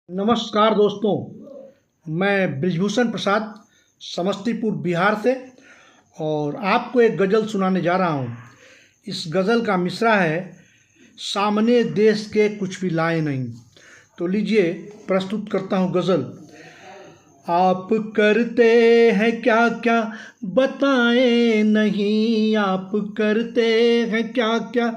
नमस्कार दोस्तों, मैं ब्रिजभूषण प्रसाद समस्तीपुर बिहार से और आपको एक गज़ल सुनाने जा रहा हूँ। इस गज़ल का मिसरा है, सामने देश के कुछ भी लाए नहीं। तो लीजिए प्रस्तुत करता हूँ गज़ल। आप करते हैं क्या क्या बताएं नहीं, आप करते हैं क्या क्या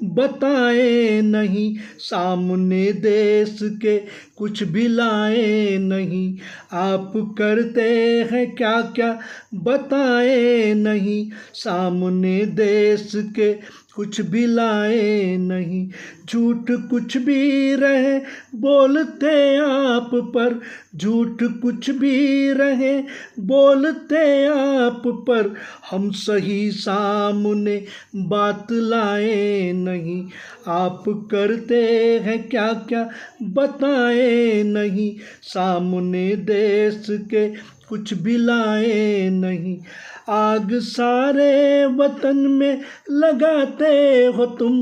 बताएं नहीं, सामने देश के कुछ भी लाए नहीं। आप करते हैं क्या क्या बताएं नहीं, सामने देश के कुछ भी लाए नहीं। झूठ कुछ भी रहे बोलते आप पर, झूठ कुछ भी रहे बोलते आप पर, हम सही सामने बात लाए नहीं। आप करते हैं क्या क्या बताएं नहीं, सामने देश के कुछ भी लाए नहीं। आग सारे वतन में लगाते हो तुम,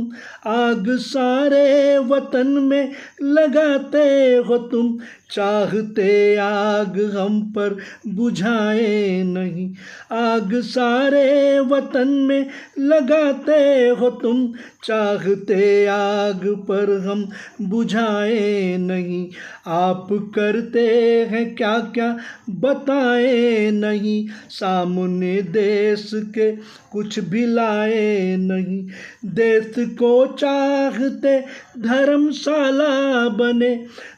आग सारे वतन में लगाते हो तुम, चाहते आग हम पर बुझाए नहीं। आग सारे वतन में लगाते हो तुम, चाहते आग पर हम बुझाए नहीं। आप करते हैं क्या क्या बताएं नहीं, सामने देश के कुछ भी लाए नहीं। देश को चाहते धर्मशाला बने,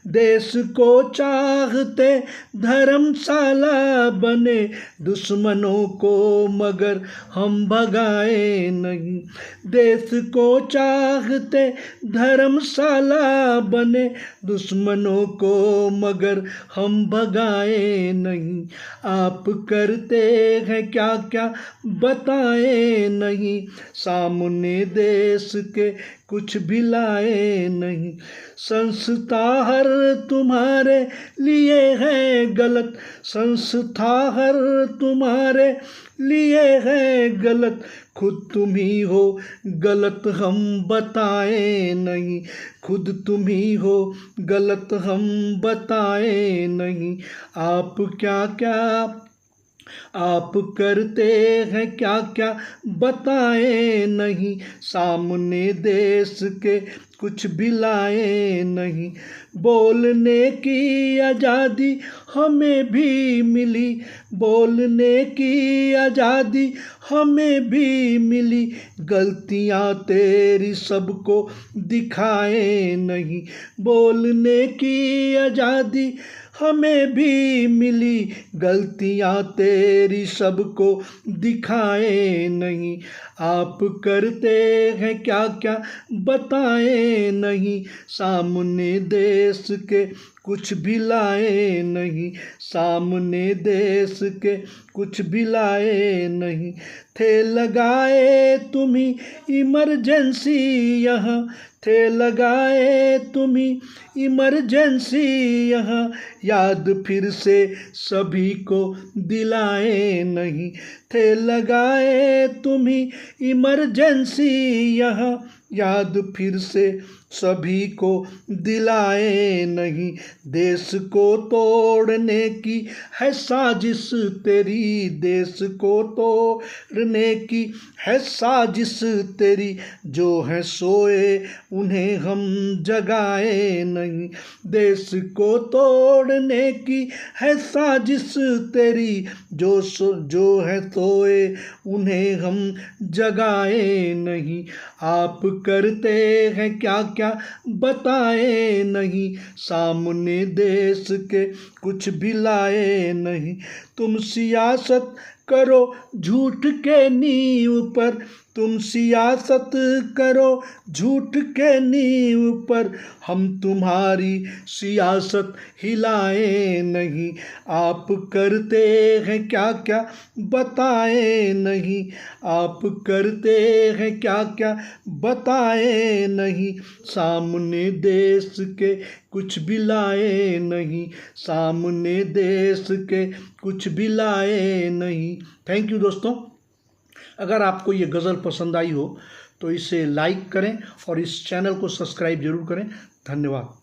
देश को चाहते धर्मशाला बने, दुश्मनों को मगर हम भगाए नहीं। देश को चाहते धर्मशाला बने, दुश्मनों को मगर हम भगाए नहीं। आप करते हैं क्या क्या बताएं नहीं, सामने देश के कुछ भी लाए नहीं। संस्था हर तुम्हारे लिए है गलत, संस्था हर तुम्हारे लिए है गलत, खुद तुम ही हो गलत हम बताए नहीं। खुद तुम ही हो गलत हम बताए नहीं। आप क्या क्या आप करते हैं क्या क्या बताएं नहीं, सामने देश के कुछ भी लाए नहीं। बोलने की आज़ादी हमें भी मिली, बोलने की आज़ादी हमें भी मिली, गलतियाँ तेरी सबको दिखाए नहीं। बोलने की आज़ादी हमें भी मिली, गलतियाँ तेरी सबको दिखाए नहीं। आप करते हैं क्या क्या बताएं नहीं, सामने देश के कुछ भी लाए नहीं, सामने देश के कुछ भी लाए नहीं। थे लगाए तुम्ही इमरजेंसी यहाँ, थे लगाए तुम्ही इमरजेंसी यहाँ, याद फिर से सभी को दिलाए नहीं। थे लगाए तुम्ही इमरजेंसी यहाँ, याद फिर से सभी को दिलाए नहीं। देश को तोड़ने की है साजिश तेरी, देश को तोड़ने की है साजिश तेरी, जो है सोए उन्हें हम जगाए नहीं। देश को तोड़ने की है साजिश तेरी, जो है सोए उन्हें हम जगाए नहीं। आप करते हैं क्या क्या बताएं नहीं, सामने देश के कुछ भी लाए नहीं। तुम सियासत करो झूठ के नींव पर, तुम सियासत करो झूठ के नींव पर, हम तुम्हारी सियासत हिलाए नहीं। आप करते हैं क्या क्या बताएं नहीं, आप करते हैं क्या क्या बताएं नहीं, सामने देश के कुछ भी लाए नहीं, सामने देश के कुछ भी लाए नहीं। थैंक यू दोस्तों। अगर आपको ये गज़ल पसंद आई हो तो इसे लाइक करें और इस चैनल को सब्सक्राइब जरूर करें। धन्यवाद।